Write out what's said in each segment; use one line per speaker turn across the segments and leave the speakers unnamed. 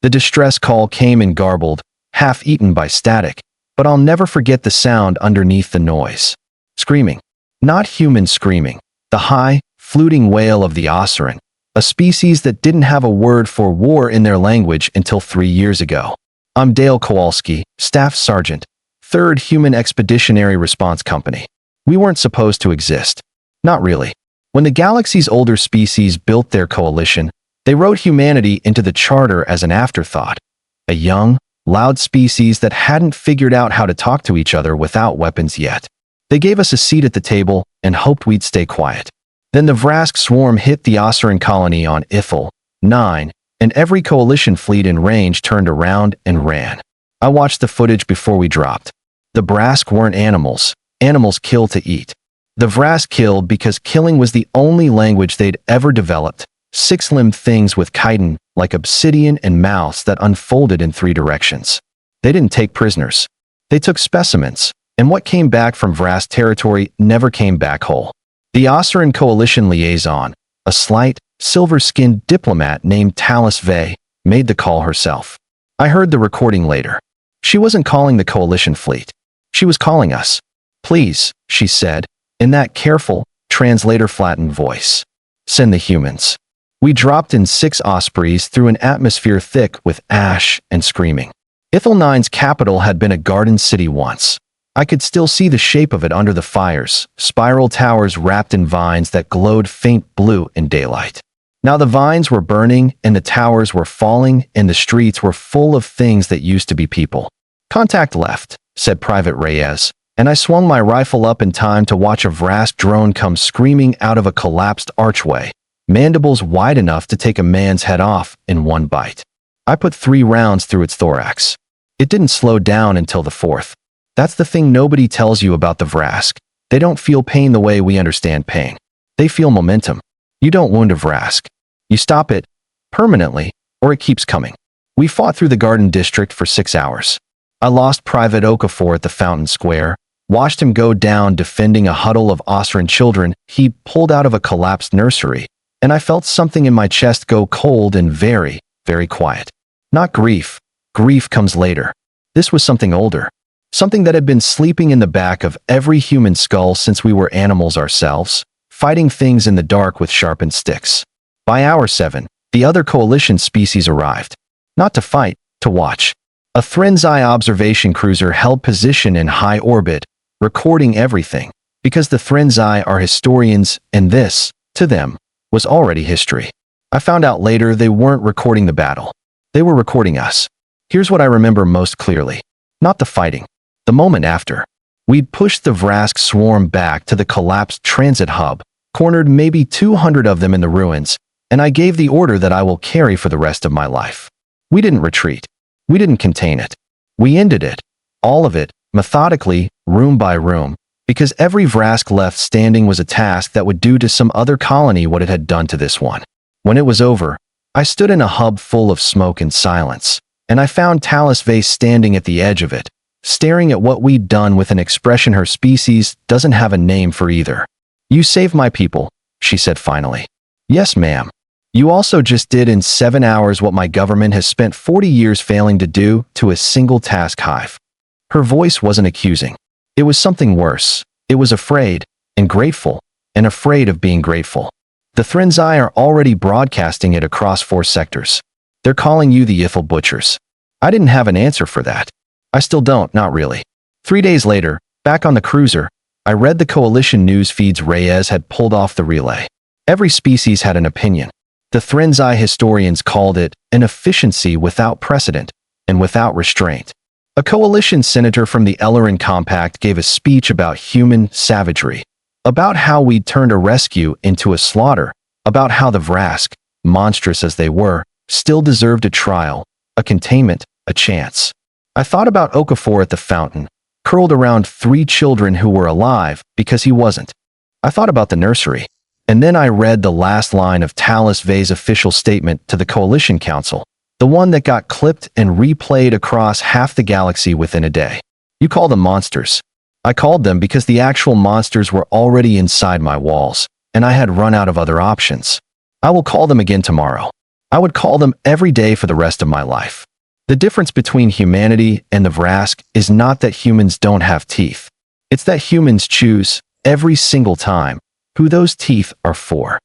The distress call came in garbled, half-eaten by static, but I'll never forget the sound underneath the noise. Screaming. Not human screaming. The high, fluting wail of the Ossaren, a species that didn't have a word for war in their language until 3 years ago. I'm Dale Kowalski, Staff Sergeant, 3rd Human Expeditionary Response Company. We weren't supposed to exist. Not really. When the galaxy's older species built their coalition, they wrote humanity into the charter as an afterthought. A young, loud species that hadn't figured out how to talk to each other without weapons yet. They gave us a seat at the table and hoped we'd stay quiet. Then the Vrask Swarm hit the Ossaren colony on Ethel, 9, and every coalition fleet in range turned around and ran. I watched the footage before we dropped. The Vrask weren't animals. Animals kill to eat. The Vrask killed because killing was the only language they'd ever developed. 6-limbed things with chitin, like obsidian and mouths that unfolded in 3 directions. They didn't take prisoners. They took specimens, and what came back from Vrask territory never came back whole. The Ossaren coalition liaison, a slight, silver-skinned diplomat named Talis Vey, made the call herself. I heard the recording later. She wasn't calling the coalition fleet. She was calling us. Please, she said, in that careful, translator-flattened voice. Send the humans. We dropped in 6 ospreys through an atmosphere thick with ash and screaming. Ethel 9's capital had been a garden city once. I could still see the shape of it under the fires, spiral towers wrapped in vines that glowed faint blue in daylight. Now the vines were burning and the towers were falling and the streets were full of things that used to be people. Contact left, said Private Reyes, and I swung my rifle up in time to watch a Vrask drone come screaming out of a collapsed archway, mandibles wide enough to take a man's head off in one bite. I put 3 rounds through its thorax. It didn't slow down until the 4th. That's the thing nobody tells you about the Vrask. They don't feel pain the way we understand pain. They feel momentum. You don't wound a Vrask. You stop it, permanently, or it keeps coming. We fought through the Garden District for 6 hours. I lost Private Okafor at the Fountain Square, watched him go down defending a huddle of Ossaren children he pulled out of a collapsed nursery, and I felt something in my chest go cold and very, very quiet. Not grief. Grief comes later. This was something older. Something that had been sleeping in the back of every human skull since we were animals ourselves, fighting things in the dark with sharpened sticks. By hour 7, the other coalition species arrived. Not to fight, to watch. A Threnzai observation cruiser held position in high orbit, recording everything, because the Threnzai are historians, and this, to them, was already history. I found out later they weren't recording the battle. They were recording us. Here's what I remember most clearly. Not the fighting. The moment after. We'd pushed the Vrask Swarm back to the collapsed transit hub, cornered maybe 200 of them in the ruins, and I gave the order that I will carry for the rest of my life. We didn't retreat. We didn't contain it. We ended it. All of it, methodically, room by room, because every Vrask left standing was a task that would do to some other colony what it had done to this one. When it was over, I stood in a hub full of smoke and silence, and I found Talis Vey standing at the edge of it, staring at what we'd done with an expression her species doesn't have a name for either. You saved my people, she said finally. Yes, ma'am. You also just did in 7 hours what my government has spent 40 years failing to do to a single task hive. Her voice wasn't accusing. It was something worse. It was afraid, and grateful, and afraid of being grateful. The Threnzai are already broadcasting it across 4 sectors. They're calling you the Ethel Butchers. I didn't have an answer for that. I still don't, not really. 3 days later, back on the cruiser, I read the coalition news feeds Reyes had pulled off the relay. Every species had an opinion. The Threnzai historians called it an efficiency without precedent and without restraint. A coalition senator from the Ellerin Compact gave a speech about human savagery, about how we'd turned a rescue into a slaughter, about how the Vrask, monstrous as they were, still deserved a trial, a containment, a chance. I thought about Okafor at the fountain, curled around 3 children who were alive because he wasn't. I thought about the nursery. And then I read the last line of Talis Vey's official statement to the Coalition Council, the one that got clipped and replayed across half the galaxy within a day. You call them monsters. I called them because the actual monsters were already inside my walls, and I had run out of other options. I will call them again tomorrow. I would call them every day for the rest of my life. The difference between humanity and the Vrask is not that humans don't have teeth. It's that humans choose, every single time, who those teeth are for.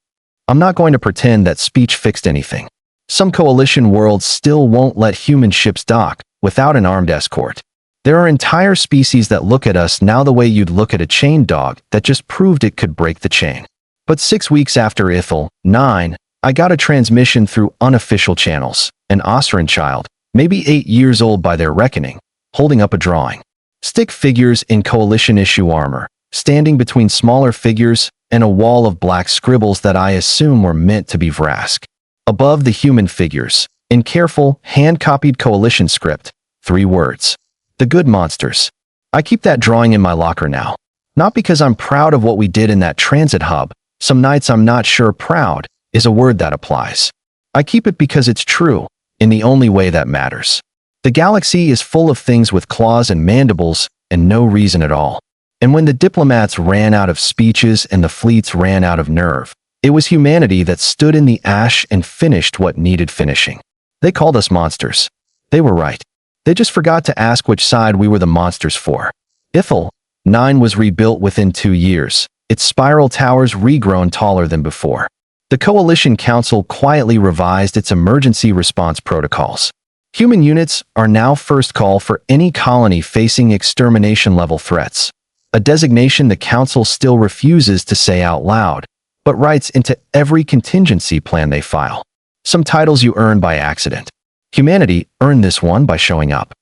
I'm not going to pretend that speech fixed anything. Some coalition worlds still won't let human ships dock without an armed escort. There are entire species that look at us now the way you'd look at a chained dog that just proved it could break the chain. But 6 weeks after Ethel, 9, I got a transmission through unofficial channels. An Ossaren child, maybe 8 years old by their reckoning, holding up a drawing. Stick figures in coalition issue armor, standing between smaller figures and a wall of black scribbles that I assume were meant to be Vrask. Above the human figures, in careful, hand-copied coalition script, 3 words. The good monsters. I keep that drawing in my locker now. Not because I'm proud of what we did in that transit hub. Some nights I'm not sure proud is a word that applies. I keep it because it's true, in the only way that matters. The galaxy is full of things with claws and mandibles, and no reason at all. And when the diplomats ran out of speeches and the fleets ran out of nerve, it was humanity that stood in the ash and finished what needed finishing. They called us monsters. They were right. They just forgot to ask which side we were the monsters for. Ethel, 9 was rebuilt within 2 years, its spiral towers regrown taller than before. The Coalition Council quietly revised its emergency response protocols. Human units are now first call for any colony facing extermination-level threats, a designation the Council still refuses to say out loud, but writes into every contingency plan they file. Some titles you earn by accident. Humanity earned this one by showing up.